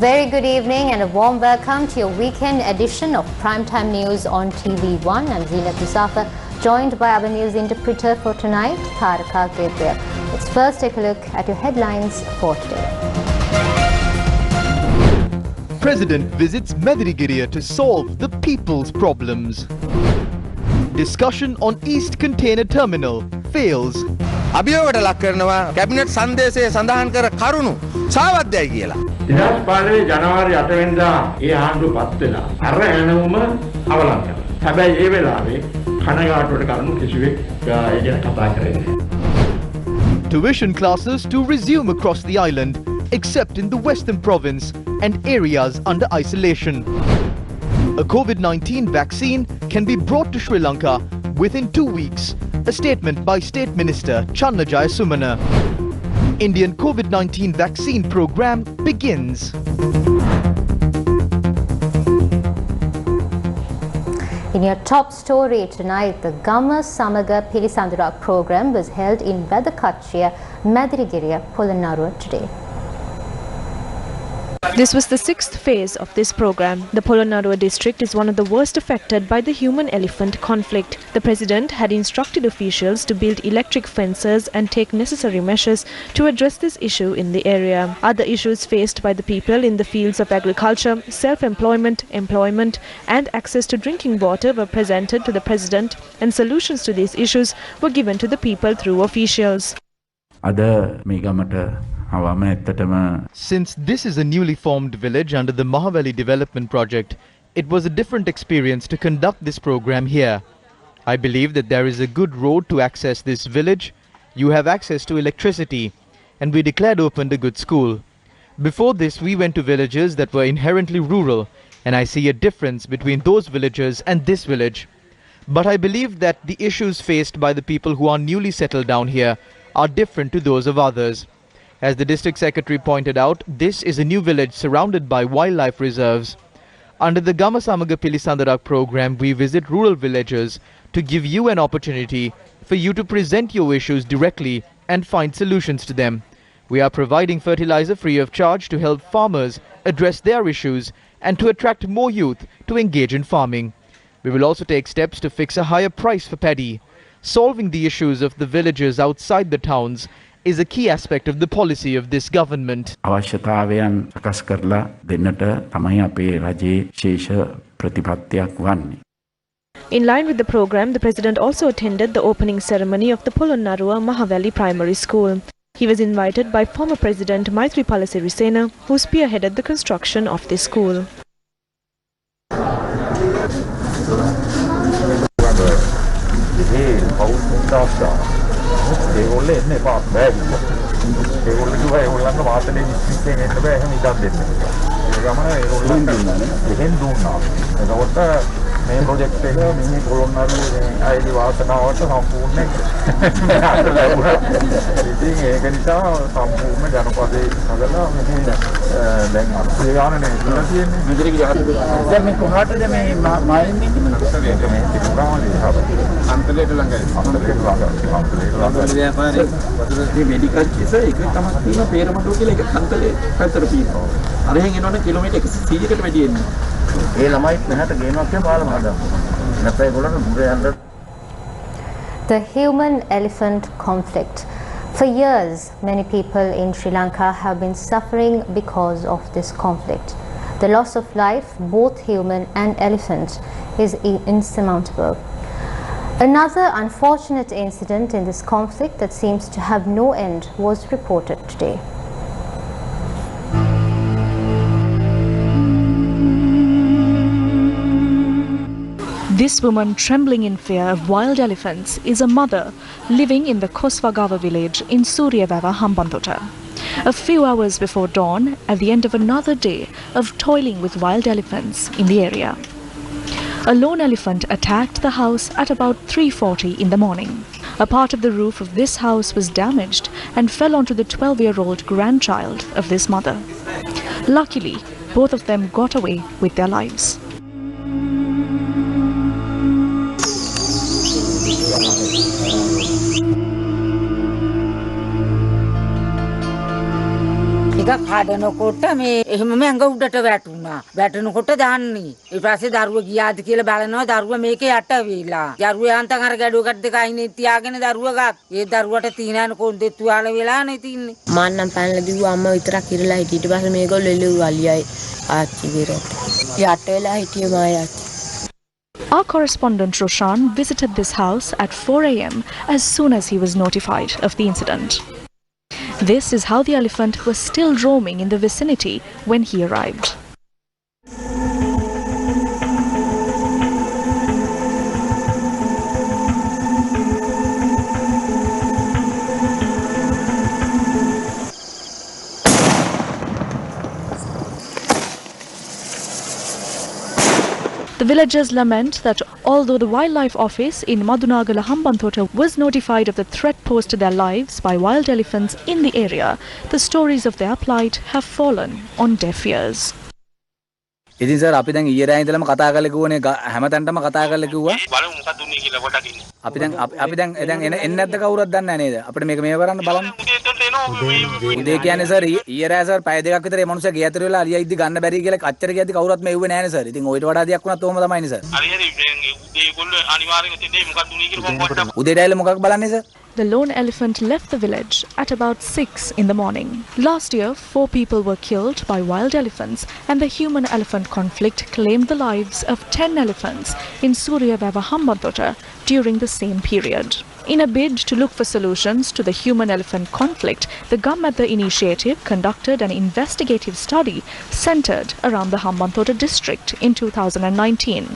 Very good evening and a warm welcome to your weekend edition of Primetime News on TV1. I'm Zeenat Musafa, joined by our news interpreter for tonight, Taraka Gabriel. Let's first take a look at your headlines for today. President visits Madirigiriya to solve the people's problems. Discussion on East Container Terminal fails. අභියෝගයට ලක් කරනවා cabinet සංදේශයේ සඳහන් කර කරුණු සාවද්‍යයි කියලා. 2015 ජනවාරි 8 වෙනිදා ඒ ආණ්ඩුව පත් වෙලා අර ඇණවුම අවලං කරා. හැබැයි ඒ වෙලාවේ කනගාටුවට කරුණු කිසිවෙක් ඒ ගැන කතා කරේ නැහැ. Tuition classes to resume across the island, except in the western province and areas under isolation. A COVID-19 vaccine can be brought to Sri Lanka within 2 weeks. A statement by State Minister Channajaya Sumana. Indian COVID-19 vaccine program begins. In your top story tonight, the Gama Samaga Pilisandurak program was held in Vedakachiya, Madirigiriya, Polonnaruwa today. This was the 6th phase of this program. The Polonnaruwa district is one of the worst affected by the human-elephant conflict. The president had instructed officials to build electric fences and take necessary measures to address this issue in the area. Other issues faced by the people in the fields of agriculture, self-employment, employment and access to drinking water were presented to the president, and solutions to these issues were given to the people through officials. Since this is a newly formed village under the Mahavali Development Project, it was a different experience to conduct this program here. I believe that there is a good road to access this village. You have access to electricity, and we declared opened a good school. Before this, we went to villages that were inherently rural, and I see a difference between those villages and this village. But I believe that the issues faced by the people who are newly settled down here are different to those of others. As the district secretary pointed out, this is a new village surrounded by wildlife reserves. Under the Gama Samaga Pilisandurak program, we visit rural villages to give you an opportunity for you to present your issues directly and find solutions to them. We are providing fertilizer free of charge to help farmers address their issues and to attract more youth to engage in farming. We will also take steps to fix a higher price for paddy. Solving the issues of the villages outside the towns is a key aspect of the policy of this government. අවශ්‍යතාවයන් සකස් කරලා දෙන්නට තමයි අපේ රජයේ ශේෂ ප්‍රතිපත්තියක් වන්නේ. In line with the program, the president also attended the opening ceremony of the Polonnaruwa Mahavali Primary School. He was invited by former President Maithripala Sirisena, who spearheaded the construction of this school. ඒගොල්ලෝ එන්නේ බෑ කිව්වා. ඒගොල්ලෝ කිව්වා ඒගොල්ලන්ට වාසනේ විශ්වයෙන් එන්න බෑ එහෙම ඉඩම් දෙන්න කියලා. ඒ ගමන ඒගොල්ලන්ට දෙහෙන් දුන්නා. එතකොට මේ ප්‍රොජෙක්ට් එක මේ පොළොන්නරුවේ ආයේ වාසනාවට සම්පූර්ණ ලැබුණා. ඉතින් ඒක නිසා සම්පූර්ණ ජනපදයේ හදලා මේ දැන් අපේ ගානනේ ඉඳලා තියෙන්නේ. මෙදිරිගේ දැන් මේ කොහාටද මේ මායින් ඉන්නේ මොකද? මේ තිබුණානේ හබ. අන්තලේට ළඟයි. අන්තලේට ළඟයි. ව්‍යාපාරේ වතුරේ මෙඩිකල් කිස එක තමයි තියෙන පේරමඩුව කියලා එක අන්තලේ පැත්තට තියෙනවා. අරහෙන් එනවනේ කිලෝමීටර් 100කට වැඩි එන්නේ. ඒ ළමයිත් මෙහාට ගේනවා කියලා පාලම හදනවා. නැත්නම් ඒගොල්ලෝ මුරේ යන්න. The human-elephant conflict. For years, many people in Sri Lanka have been suffering because of this conflict. The loss of life, both human and elephant, is insurmountable. Another unfortunate incident in this conflict that seems to have no end was reported today. This woman, trembling in fear of wild elephants, is a mother living in the Koswagawa village in Suryavawa, Hambantota. A few hours before dawn, at the end of another day of toiling with wild elephants in the area, a lone elephant attacked the house at about 3:40 in the morning. A part of the roof of this house was damaged and fell onto the 12-year-old grandchild of this mother. Luckily, both of them got away with their lives. කඩනකොට මේ එහෙම මැංග උඩට වැටුණා. වැටෙනකොට දාන්නේ. ඊට පස්සේ දරුවා ගියාද කියලා බලනවා දරුවා මේකේ යට වෙලා. දරුවා යාන්තම් අර ගැඩුවකට දෙක අයිනේ තියාගෙන දරුවා ගත්. ඒ දරුවට තීනන කොන්දේ තුවාල වෙලා නේ තින්නේ. මන්නම් පැනලා දිව්වා අම්මා විතරක් ඉරලා හිටිය. ඊට පස්සේ මේගොල්ලෝ එළුවා අලියයි ආච්චි විරට. යට වෙලා හිටියේ මායි ආච්චි. Our correspondent Roshan visited this house at 4 a.m. as soon as he was notified of the incident. This is how the elephant was still roaming in the vicinity when he arrived. The villagers lament that although the Wildlife Office in Madunagala Hambantota was notified of the threat posed to their lives by wild elephants in the area, the stories of their plight have fallen on deaf ears. ඉතින් sir අපි දැන් ඊයේ රෑ ඉඳලම කතා කරලා කිව්වනේ හැමතැනටම කතා කරලා කිව්වා. බලමු මොකක්ද උනේ කියලා පොඩක් ඉන්න. අපි දැන් එන්නේ නැද්ද කවුරුත් දන්නේ නැහැ නේද? අපිට මේක මේව කරන්න බලන්න. උදේ කියන්නේ සර් ඊයේ රෑ සර් පැය දෙකක් විතර මේ මනුස්සයා ගේ ඇතුළේ වෙලා අලියා ඉද්දි ගන්න බැරි කියලා අච්චර කියද්දි කවුරුත් මෙව්වේ නැහැනේ සර්. ඉතින් ඔයිට වඩා දෙයක් වුණත් ඔහොම තමයිනේ සර්. හරි උදේ ඒගොල්ලෝ අනිවාර්යෙන් දෙන්නේ මොකක්ද උනේ කියලා පොඩ්ඩක්. උදේ ඩැයිල මොකක් බලන්නේ sir? The lone elephant left the village at about 6 in the morning. Last year, 4 people were killed by wild elephants, and the human-elephant conflict claimed the lives of 10 elephants in Suryavava Hambantota during the same period. In a bid to look for solutions to the human-elephant conflict, the Gammatha initiative conducted an investigative study centered around the Hambantota district in 2019.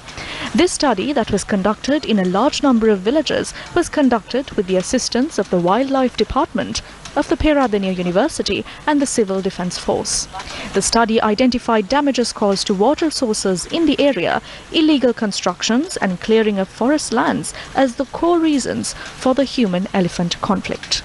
This study, that was conducted in a large number of villages, was conducted with the assistance of the Wildlife Department of the Peradeniya University and the Civil Defence Force. The study identified damages caused to water sources in the area, illegal constructions and clearing of forest lands as the core reasons for the human-elephant conflict.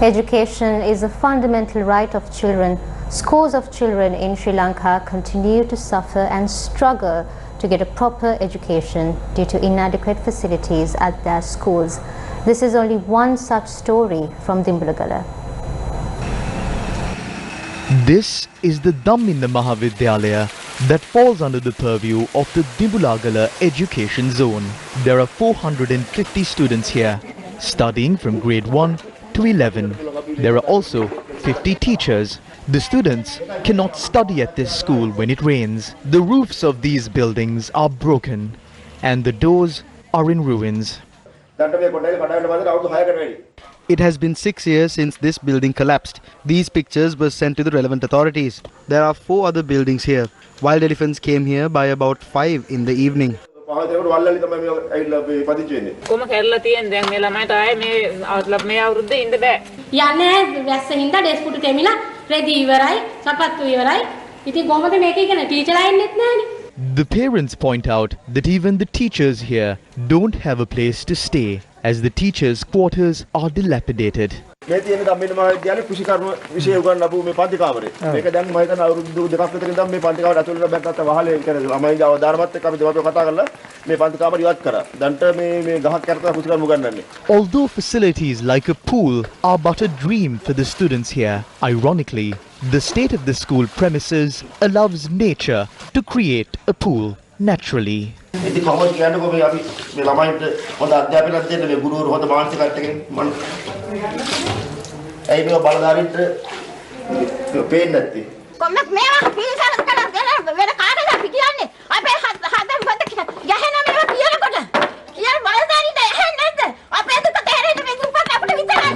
Education is a fundamental right of children. Scores of children in Sri Lanka continue to suffer and struggle to get a proper education due to inadequate facilities at their schools. This is only one such story from Dimbulagala. This is the Dhamminda Mahavidyalaya that falls under the purview of the Dimbulagala Education Zone. There are 450 students here, studying from grade 1 to 11. There are also 50 teachers. The students cannot study at this school when it rains. The roofs of these buildings are broken and the doors are in ruins. It has been 6 years since this building collapsed. These pictures were sent to the relevant authorities. There are 4 other buildings here. Wild elephants came here by about 5 in the evening. The parents point out that even the teachers here don't have a place to stay, as the teachers' quarters are dilapidated. මේ තියෙන ධම්මින මහාවිද්‍යාලේ කෘෂිකර්ම විෂය උගන්වපු මේ පන්ති කාමරේ. මේක දැන් මම හිතන අවුරුදු දෙකක් විතර ඉඳන් මේ පන්ති කාමරේ ඇතුළට බැක්කත් වහලේ කරලා ළමයිගේ අවධානමත් එක්ක අපි දෙමාපියෝ කතා කරලා මේ පන්ති කාමරේ ඉවත් කරා. දැන්ට මේ ගහක් යටතේ කෘෂිකර්ම උගන්වන්නේ. Although facilities like a pool are but a dream for the students here, ironically, the state of the school premises allows nature to create a pool naturally. ඉතින් කොහොමද කියන්නකෝ මේ අපි මේ ළමයින්ට හොඳ අධ්‍යාපනයක් දෙන්න මේ ගුරුවරු හොඳ මානසිකත්වයෙන් ඇයි මේ බලදාරින්ට පේන්නේ නැත්තේ කොහොමද මේවා පිළිසරත් කරලා වෙන කාටද අපි කියන්නේ අපේ හදම් හොඳ යහන මේවා කියනකොට කියන බලදාරින්ට ඇහෙන්නේ නැද්ද අපේ දුක තේරෙන්නේ මේ දුප්පත් අපිට විතරයි.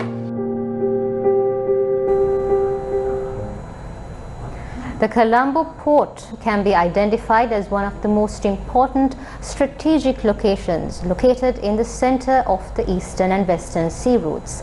The Colombo port can be identified as one of the most important strategic locations located in the center of the eastern and western sea routes.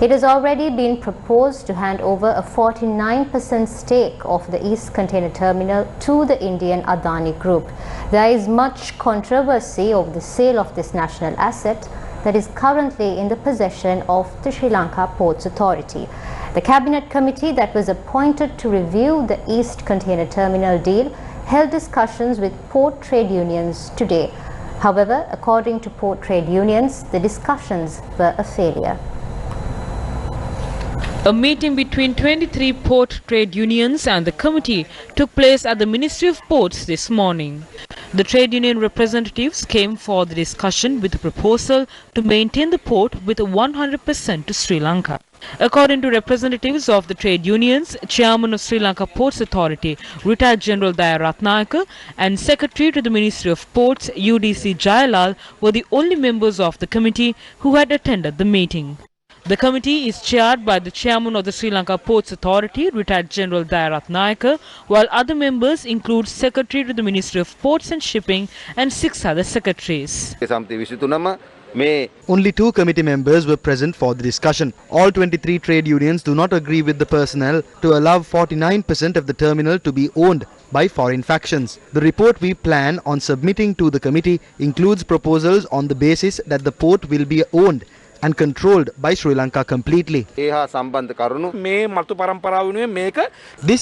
It has already been proposed to hand over a 49% stake of the East Container Terminal to the Indian Adani Group. There is much controversy over the sale of this national asset that is currently in the possession of the Sri Lanka Ports Authority. The Cabinet Committee that was appointed to review the East Container Terminal deal held discussions with port trade unions today. However, according to port trade unions, the discussions were a failure. A meeting between 23 port trade unions and the committee took place at the Ministry of Ports this morning. The trade union representatives came for the discussion with a proposal to maintain the port with 100% to Sri Lanka. According to representatives of the trade unions, Chairman of Sri Lanka Ports Authority, Retired General Daya Ratnayaka, and Secretary to the Ministry of Ports, UDC Jayalal, were the only members of the committee who had attended the meeting. The committee is chaired by the Chairman of the Sri Lanka Ports Authority, Retired General Daya Ratnayaka, while other members include Secretary to the Ministry of Ports and Shipping and 6 other secretaries. Only 2 committee members were present for the discussion. All 23 trade unions do not agree with the personnel to allow 49% of the terminal to be owned by foreign factions. The report we plan on submitting to the committee includes proposals on the basis that the port will be owned and controlled by Sri Lanka completely. This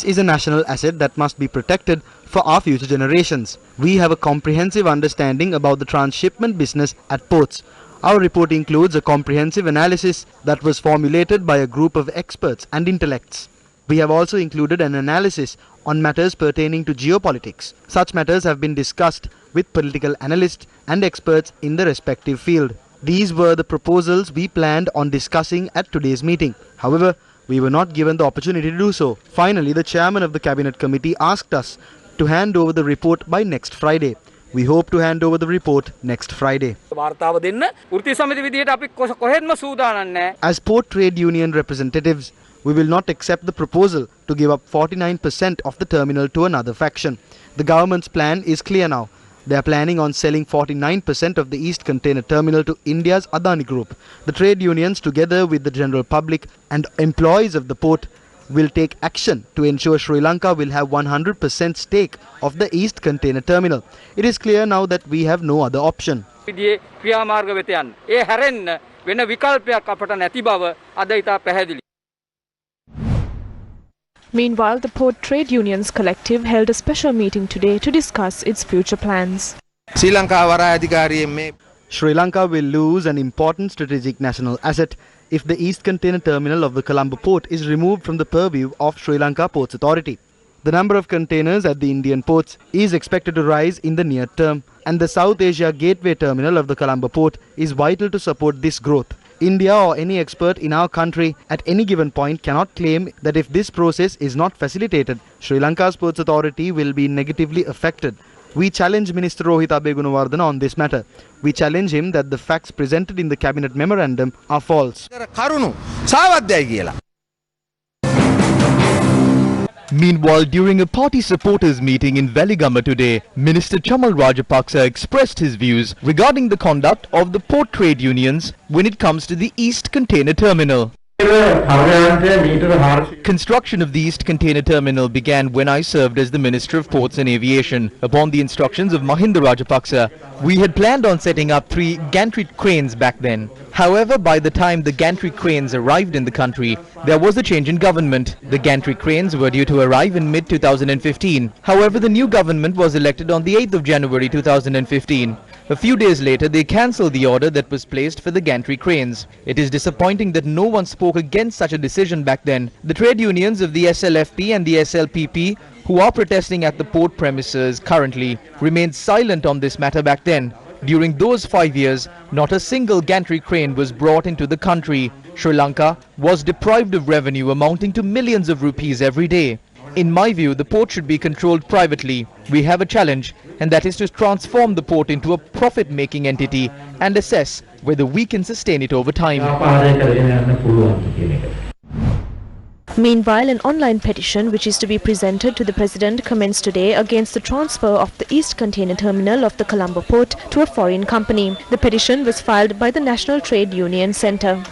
is a national asset that must be protected for our future generations. We have a comprehensive understanding about the transshipment business at ports. Our report includes a comprehensive analysis that was formulated by a group of experts and intellects. We have also included an analysis on matters pertaining to geopolitics. Such matters have been discussed with political analysts and experts in the respective field. These were the proposals we planned on discussing at today's meeting. However, we were not given the opportunity to do so. Finally, the chairman of the Cabinet Committee asked us to hand over the report by next Friday. We hope to hand over the report next Friday. As port trade union representatives, we will not accept the proposal to give up 49% of the terminal to another faction. The government's plan is clear now. They are planning on selling 49% of the East Container Terminal to India's Adani Group. The trade unions, together with the general public and employees of the port, will take action to ensure Sri Lanka will have 100% stake of the East Container Terminal. It is clear now that we have no other option. Meanwhile, the Port Trade Unions Collective held a special meeting today to discuss its future plans. Sri Lanka will lose an important strategic national asset if the East Container Terminal of the Colombo port is removed from the purview of Sri Lanka Ports Authority. The number of containers at the Indian ports is expected to rise in the near term, and the South Asia Gateway Terminal of the Colombo port is vital to support this growth. India or any expert in our country at any given point cannot claim that if this process is not facilitated, Sri Lanka's Ports Authority will be negatively affected. We challenge Minister Rohit Abegunawardena on this matter. We challenge him that the facts presented in the Cabinet Memorandum are false. Meanwhile, during a party supporters meeting in Veligama today, Minister Chamal Rajapaksa expressed his views regarding the conduct of the port trade unions when it comes to the East Container Terminal. Construction of the East Container Terminal began when I served as the Minister of Ports and Aviation. Upon the instructions of Mahinda Rajapaksa, we had planned on setting up 3 gantry cranes back then. However, by the time the gantry cranes arrived in the country, there was a change in government. The gantry cranes were due to arrive in mid-2015. However, the new government was elected on the 8th of January 2015. A few days later, they cancelled the order that was placed for the gantry cranes. It is disappointing that no one spoke against such a decision back then. The trade unions of the SLFP and the SLPP, who are protesting at the port premises currently, remained silent on this matter back then. During those 5 years, not a single gantry crane was brought into the country. Sri Lanka was deprived of revenue amounting to millions of rupees every day. In my view, the port should be controlled privately. We have a challenge, and that is to transform the port into a profit-making entity and assess whether we can sustain it over time. Meanwhile, an online petition which is to be presented to the President commenced today against the transfer of the East Container Terminal of the Colombo port to a foreign company. The petition was filed by the National Trade Union Centre.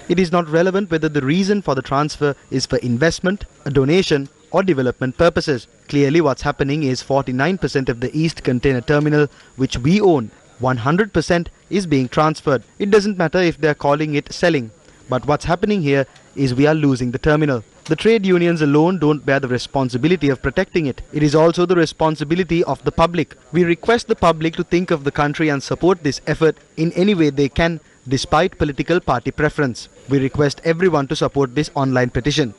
It is not relevant whether the reason for the transfer is for investment, a donation or development purposes. Clearly what's happening is 49% of the East Container Terminal, which we own, 100% is being transferred. It doesn't matter if they are calling it selling. But what's happening here is we are losing the terminal. The trade unions alone don't bear the responsibility of protecting it. It is also the responsibility of the public. We request the public to think of the country and support this effort in any way they can despite political party preference. We request everyone to support this online petition.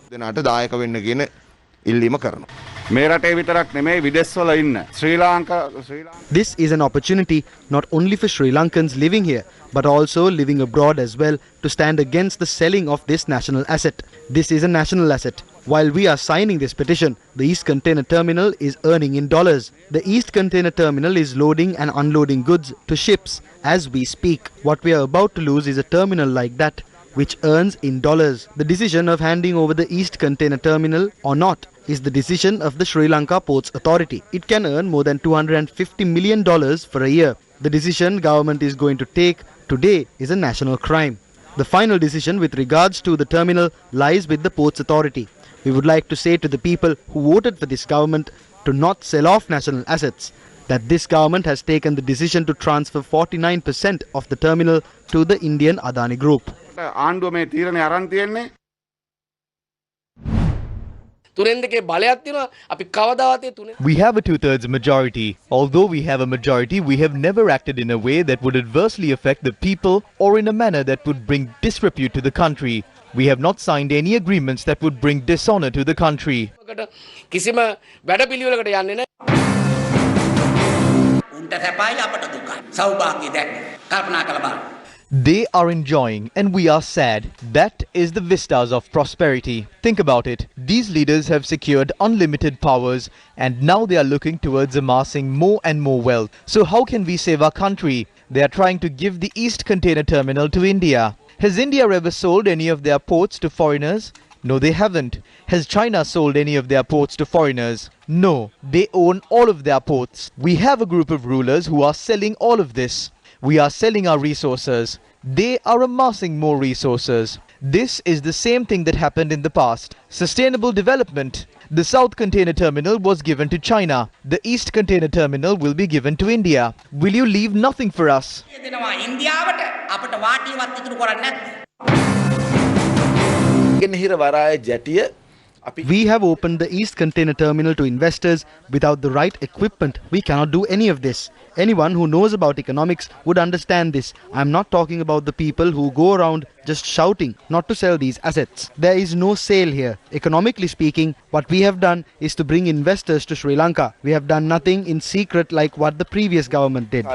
This is an opportunity not only for Sri Lankans living here, but also living abroad as well, to stand against the selling of this national asset. This is a national asset. While we are signing this petition, the East Container Terminal is earning in dollars. The East Container Terminal is loading and unloading goods to ships as we speak. What we are about to lose is a terminal like that, which earns in dollars. The decision of handing over the East Container Terminal or not is the decision of the Sri Lanka Ports Authority. It can earn more than $250 million for a year. The decision government is going to take today is a national crime. The final decision with regards to the terminal lies with the Ports Authority. We would like to say to the people who voted for this government to not sell off national assets, that this government has taken the decision to transfer 49% of the terminal to the Indian Adani Group. We have a two-thirds majority. Although we have a majority, we have never acted in a way that would adversely affect the people or in a manner that would bring disrepute to the country. We have not signed any agreements that would bring dishonor to the country. They are enjoying and we are sad. That is the vistas of prosperity. Think about it. These leaders have secured unlimited powers and now they are looking towards amassing more and more wealth. So how can we save our country? They are trying to give the East Container Terminal to India. Has India ever sold any of their ports to foreigners? No, they haven't. Has China sold any of their ports to foreigners? No, they own all of their ports. We have a group of rulers who are selling all of this. We are selling our resources. They are amassing more resources. This is the same thing that happened in the past. Sustainable development. The South Container Terminal was given to China. The East Container Terminal will be given to India. Will you leave nothing for us? We have opened the East Container Terminal to investors without the right equipment. We cannot do any of this. Anyone who knows about economics would understand this. I am not talking about the people who go around just shouting not to sell these assets. There is no sale here. Economically speaking, what we have done is to bring investors to Sri Lanka. We have done nothing in secret like what the previous government did.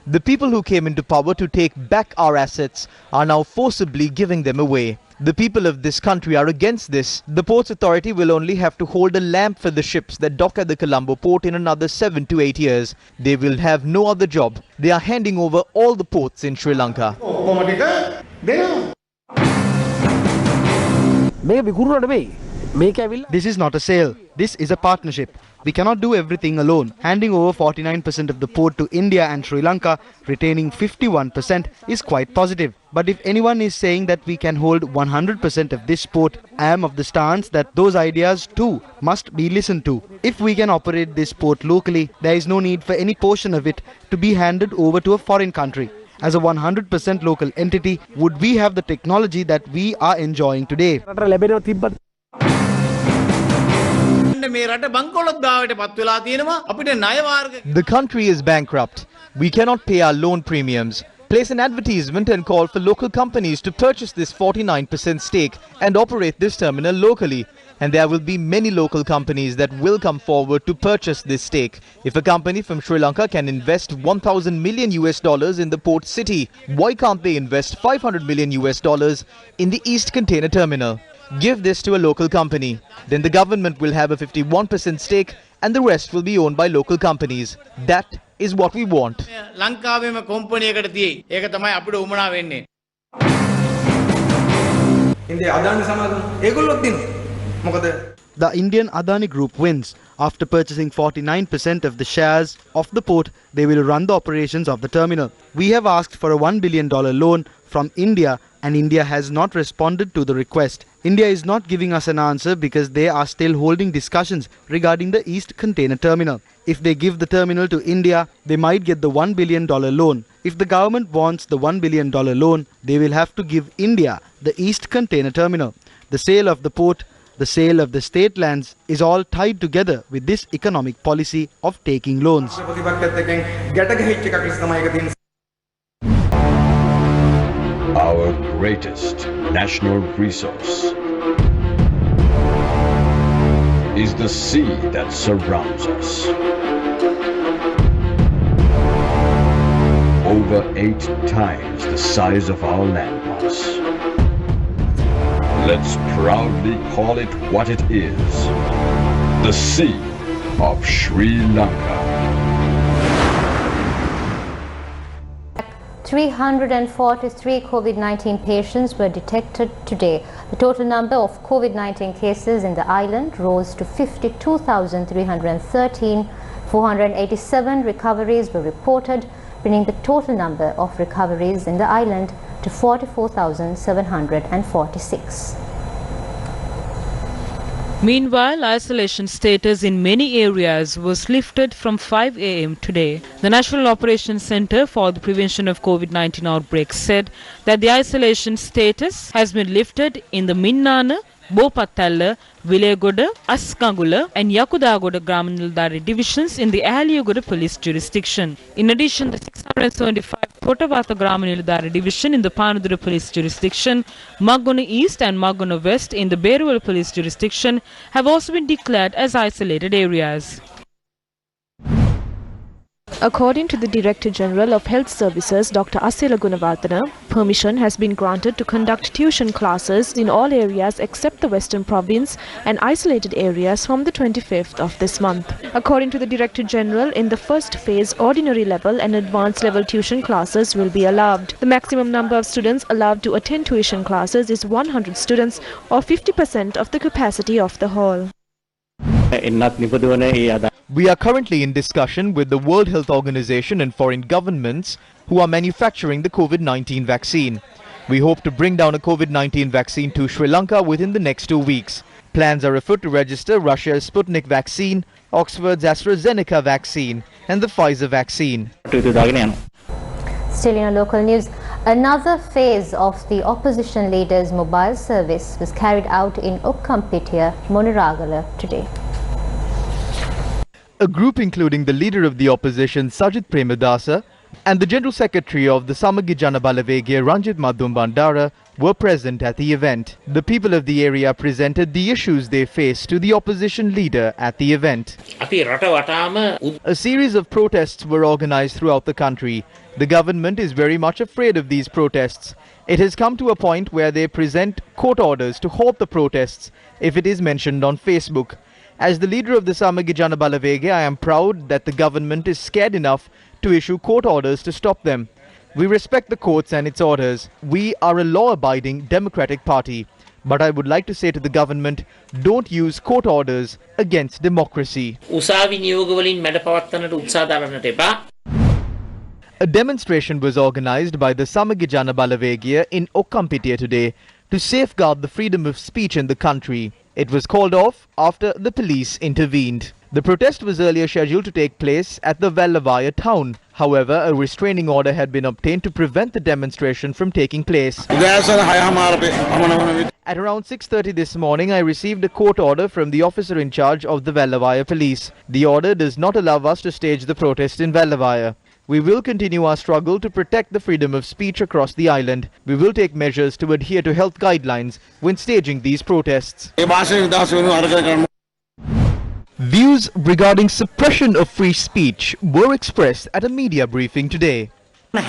The people who came into power to take back our assets are now forcibly giving them away. The people of this country are against this. The Ports Authority will only have to hold a lamp for the ships that dock at the Colombo port in another 7 to 8 years. They will have no other job. They are handing over all the ports in Sri Lanka. This is not a sale. This is a partnership. We cannot do everything alone. Handing over 49% of the port to India and Sri Lanka, retaining 51% is quite positive. But if anyone is saying that we can hold 100% of this port, I am of the stance that those ideas too must be listened to. If we can operate this port locally, there is no need for any portion of it to be handed over to a foreign country. As a 100% local entity, would we have the technology that we are enjoying today? The country is bankrupt. We cannot pay our loan premiums. Place an advertisement and call for local companies to purchase this 49% stake and operate this terminal locally. And there will be many local companies that will come forward to purchase this stake. If a company from Sri Lanka can invest $1,000 million in the port city, why can't they invest $500 million in the East Container Terminal? Give this to a local company. Then the government will have a 51% stake and the rest will be owned by local companies. That is what we want. The Indian Adani Group wins. After purchasing 49% of the shares of the port, they will run the operations of the terminal. We have asked for a $1 billion loan from India and India has not responded to the request. India is not giving us an answer because they are still holding discussions regarding the East Container Terminal. If they give the terminal to India, they might get the $1 billion loan. If the government wants the $1 billion loan, they will have to give India the East Container Terminal. The sale of the port The sale of the state lands is all tied together with this economic policy of taking loans. Our greatest national resource is the sea that surrounds us. Over 8 times the size of our landmass. Let's proudly call it what it is. The Sea of Sri Lanka. 343 COVID-19 patients were detected today. The total number of COVID-19 cases in the island rose to 52,313. 487 recoveries were reported, bringing the total number of recoveries in the island to 44,746. Meanwhile, isolation status in many areas was lifted from 5 a.m. today. The National Operations Center for the Prevention of COVID-19 Outbreaks said that the isolation status has been lifted in the Minnana, Bopattalla, Vilegoda, Askagula and Yakudagoda Gramanildari divisions in the Aliyagoda police jurisdiction. In addition, the 675 Kotawatha Gramanildari division in the Panudura police jurisdiction, Magona East and Magona West in the Beruwal police jurisdiction have also been declared as isolated areas. According to the Director General of Health Services, Dr. Asela Gunawardena, permission has been granted to conduct tuition classes in all areas except the Western Province and isolated areas from the 25th of this month. According to the Director General, in the first phase, ordinary level and advanced level tuition classes will be allowed. The maximum number of students allowed to attend tuition classes is 100 students or 50% of the capacity of the hall. We are currently in discussion with the World Health Organization and foreign governments who are manufacturing the COVID-19 vaccine. We hope to bring down a COVID-19 vaccine to Sri Lanka within the next 2 weeks. Plans are afoot to register Russia's Sputnik vaccine, Oxford's AstraZeneca vaccine and the Pfizer vaccine. Still in our local news, another phase of the opposition leader's mobile service was carried out in Okkampitiya, Moniragala today. A group including the leader of the opposition Sajith Premadasa and the General Secretary of the Samagi Jana Balawegaya Ranjit Madhum Bandara were present at the event. The people of the area presented the issues they face to the opposition leader at the event. A series of protests were organized throughout the country. The government is very much afraid of these protests. It has come to a point where they present court orders to halt the protests if it is mentioned on Facebook. As the leader of the Samagi Jana Balawegaya, I am proud that the government is scared enough to issue court orders to stop them. We respect the courts and its orders. We are a law-abiding democratic party. But I would like to say to the government, don't use court orders against democracy. A demonstration was organized by the Samagi Jana Balawegaya in Okkampitiya today to safeguard the freedom of speech in the country. It was called off after the police intervened. The protest was earlier scheduled to take place at the Vellavaya town. However, a restraining order had been obtained to prevent the demonstration from taking place. At around 6:30 this morning, I received a court order from the officer in charge of the Vellavaya police. The order does not allow us to stage the protest in Vellavaya. We will continue our struggle to protect the freedom of speech across the island. We will take measures to adhere to health guidelines when staging these protests. Views regarding suppression of free speech were expressed at a media briefing today. We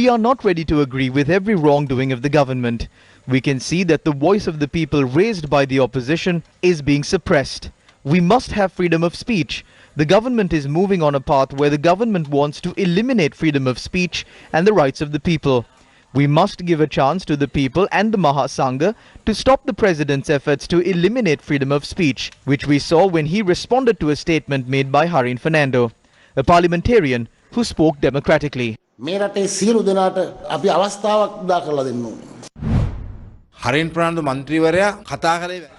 are not ready to agree with every wrongdoing of the government. We can see that the voice of the people raised by the opposition is being suppressed. We must have freedom of speech. The government is moving on a path where the government wants to eliminate freedom of speech and the rights of the people. We must give a chance to the people and the Mahasangha to stop the president's efforts to eliminate freedom of speech, which we saw when he responded to a statement made by Harin Fernando, a parliamentarian who spoke democratically.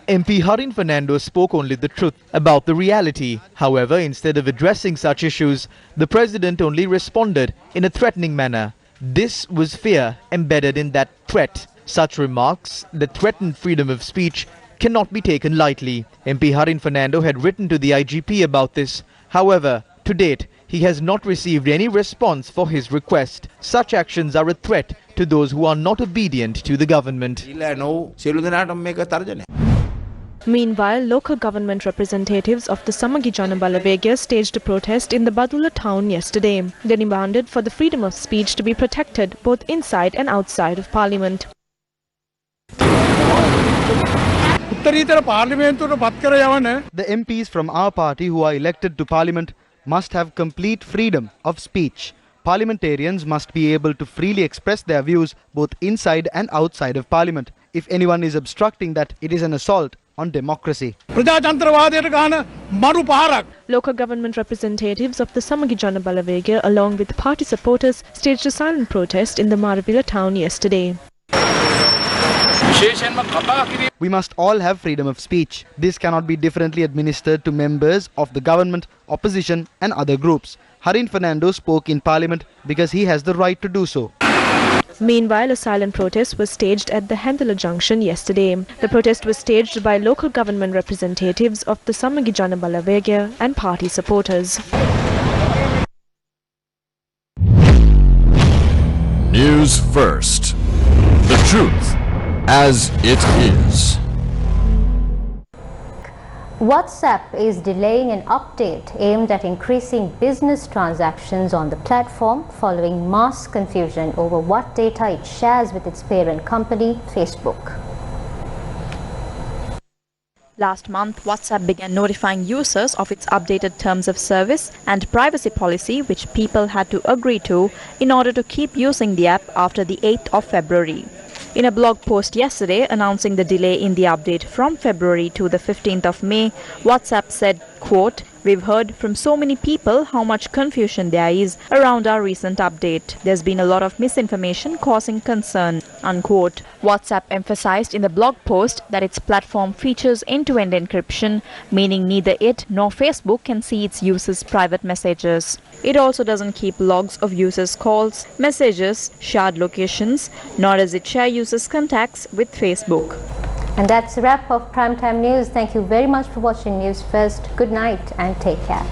MP Harin Fernando spoke only the truth about the reality. However, instead of addressing such issues, the president only responded in a threatening manner. This was fear embedded in that threat. Such remarks that threaten freedom of speech cannot be taken lightly. MP Harin Fernando had written to the IGP about this. However, to date, he has not received any response for his request. Such actions are a threat to those who are not obedient to the government. Meanwhile, local government representatives of the Samagi Jana Balawegaya staged a protest in the Badula town yesterday. They demanded for the freedom of speech to be protected both inside and outside of Parliament. The MPs from our party who are elected to Parliament must have complete freedom of speech. Parliamentarians must be able to freely express their views both inside and outside of Parliament. If anyone is obstructing that, it is an assault on democracy. Local government representatives of the Samagi Jana Balawegaya along with party supporters staged a silent protest in the Maravilla town yesterday. We must all have freedom of speech. This cannot be differently administered to members of the government, opposition and other groups. Harin Fernando spoke in Parliament because he has the right to do so. Meanwhile, a silent protest was staged at the Handala Junction yesterday. The protest was staged by local government representatives of the Samagi Jana Balawegaya and party supporters. News First. The truth as it is. WhatsApp is delaying an update aimed at increasing business transactions on the platform following mass confusion over what data it shares with its parent company, Facebook. Last month, WhatsApp began notifying users of its updated terms of service and privacy policy, which people had to agree to in order to keep using the app after the 8th of February. In a blog post yesterday announcing the delay in the update from February to the 15th of May, WhatsApp said, quote, "We've heard from so many people how much confusion there is around our recent update. There's been a lot of misinformation causing concern," unquote. WhatsApp emphasized in the blog post that its platform features end-to-end encryption, meaning neither it nor Facebook can see its users' private messages. It also doesn't keep logs of users' calls, messages, shared locations, nor does it share users' contacts with Facebook. And that's a wrap of Primetime News. Thank you very much for watching News First. Good night and take care.